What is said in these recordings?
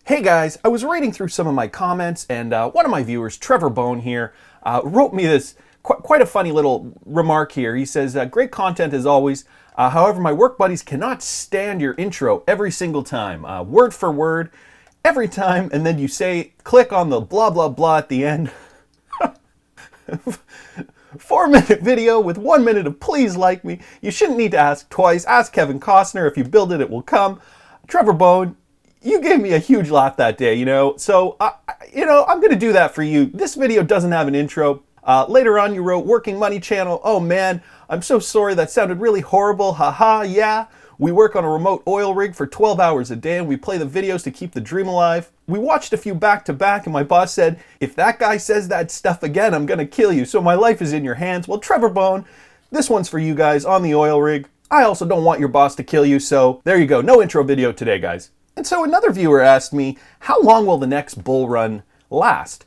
Hey guys, I was reading through some of my comments and one of my viewers, Trevor Bone here, wrote me this quite a funny little remark here. He says, great content as always. However, my work buddies cannot stand your intro every single time, word for word, every time, and then you say, click on the blah blah blah at the end. 4-minute video with 1 minute of please like me. You shouldn't need to ask twice. Ask Kevin Costner. If you build it, it will come. Trevor Bone, you gave me a huge laugh that day, so I'm going to do that for you. This video doesn't have an intro. Later on, you wrote Working Money Channel. Oh man, I'm so sorry. That sounded really horrible. Haha, yeah. We work on a remote oil rig for 12 hours a day and we play the videos to keep the dream alive. We watched a few back to back and my boss said, if that guy says that stuff again, I'm going to kill you. So my life is in your hands. Well, Trevor Bone, this one's for you guys on the oil rig. I also don't want your boss to kill you. So there you go. No intro video today, guys. And so another viewer asked me, how long will the next bull run last?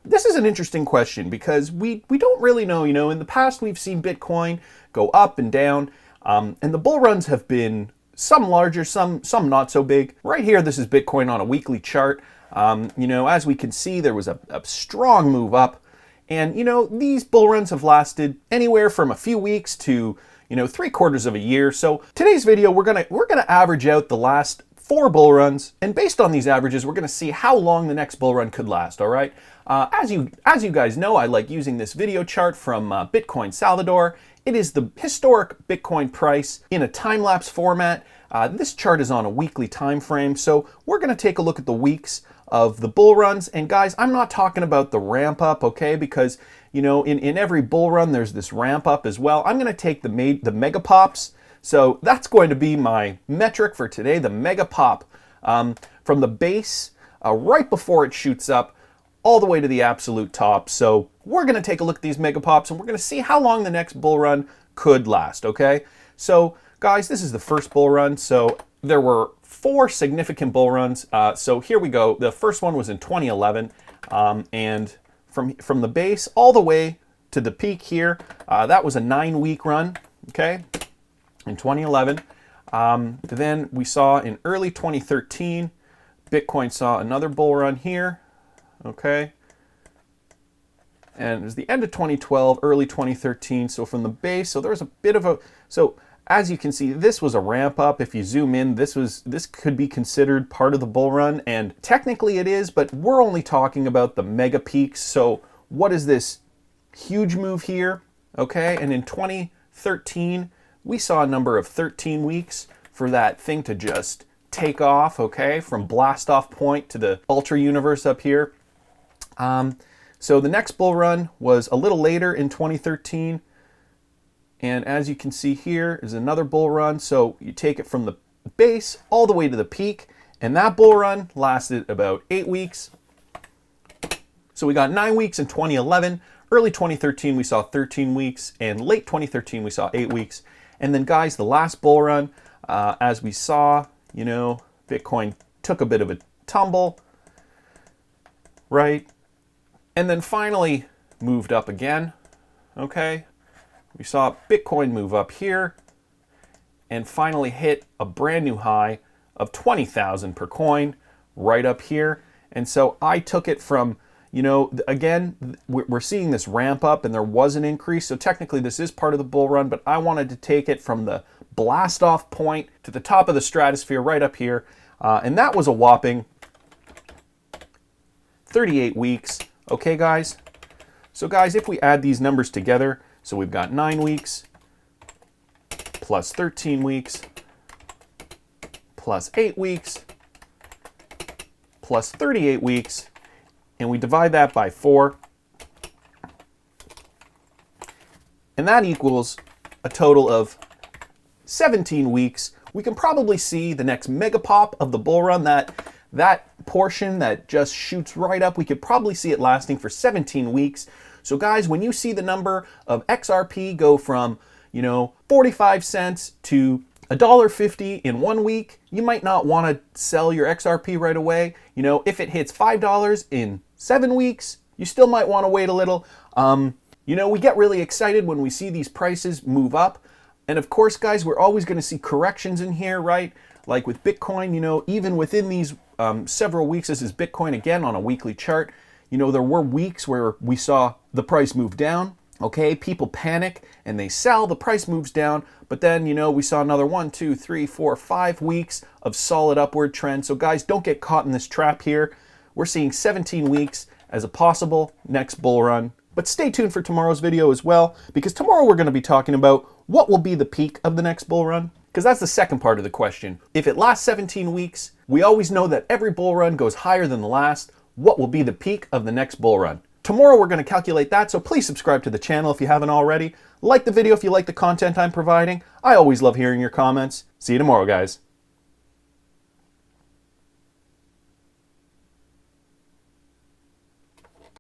This is an interesting question because we don't really know. In the past we've seen Bitcoin go up and down, and the bull runs have been some larger, some not so big. Right here, this is Bitcoin on a weekly chart. As we can see, there was a strong move up, and these bull runs have lasted anywhere from a few weeks to 3/4 of a year. So today's video, we're gonna average out the last 4 bull runs, and based on these averages, we're going to see how long the next bull run could last. All right. As you guys know, I like using this video chart from Bitcoin Salvador. It is the historic Bitcoin price in a time-lapse format. This chart is on a weekly time frame, so we're going to take a look at the weeks of the bull runs. And guys, I'm not talking about the ramp up, okay? Because in every bull run, there's this ramp up as well. I'm going to take the mega pops. So that's going to be my metric for today, the mega pop, from the base right before it shoots up all the way to the absolute top. So we're going to take a look at these mega pops and we're going to see how long the next bull run could last, okay? So guys, this is the first bull run. So there were 4 significant bull runs. So here we go. The first one was in 2011, and from the base all the way to the peak here, that was a 9-week run, okay? In 2011. Then we saw in early 2013, Bitcoin saw another bull run here, okay? And it was the end of 2012, early 2013, so from the base, so there was a bit of a, so as you can see, this was a ramp up. If you zoom in, this could be considered part of the bull run, and technically it is, but we're only talking about the mega peaks. So what is this huge move here, okay? And in 2013, we saw a number of 13 weeks for that thing to just take off, okay, from blast off point to the ultra universe up here. So the next bull run was a little later in 2013. And as you can see here is another bull run. So you take it from the base all the way to the peak. And that bull run lasted about 8 weeks. So we got 9 weeks in 2011. Early 2013, we saw 13 weeks. And late 2013, we saw 8 weeks. And then guys, the last bull run, as we saw, Bitcoin took a bit of a tumble, right? And then finally moved up again, okay? We saw Bitcoin move up here and finally hit a brand new high of 20,000 per coin right up here. And so I took it from, again, we're seeing this ramp up and there was an increase. So technically this is part of the bull run, but I wanted to take it from the blast off point to the top of the stratosphere right up here. And that was a whopping 38 weeks. Okay, guys. So guys, if we add these numbers together, so we've got 9 weeks plus 13 weeks plus 8 weeks plus 38 weeks, and we divide that by 4, and that equals a total of 17 weeks. We can probably see the next mega pop of the bull run, that portion that just shoots right up, we could probably see it lasting for 17 weeks. So guys, when you see the number of XRP go from 45 cents to $1.50 in 1 week, you might not want to sell your XRP right away. If it hits $5 in 7 weeks, you still might want to wait a little. We get really excited when we see these prices move up. And of course, guys, we're always going to see corrections in here, right? Like with Bitcoin, even within these several weeks. This is Bitcoin again on a weekly chart. You know, there were weeks where we saw the price move down. Okay, people panic and they sell, the price moves down, but then, you know, we saw another 1, 2, 3, 4, 5 weeks of solid upward trend. So guys, don't get caught in this trap here. We're seeing 17 weeks as a possible next bull run. But stay tuned for tomorrow's video as well, because tomorrow we're going to be talking about what will be the peak of the next bull run. Because that's the second part of the question. If it lasts 17 weeks, we always know that every bull run goes higher than the last. What will be the peak of the next bull run? Tomorrow we're going to calculate that, so please subscribe to the channel if you haven't already. Like the video if you like the content I'm providing. I always love hearing your comments. See you tomorrow, guys.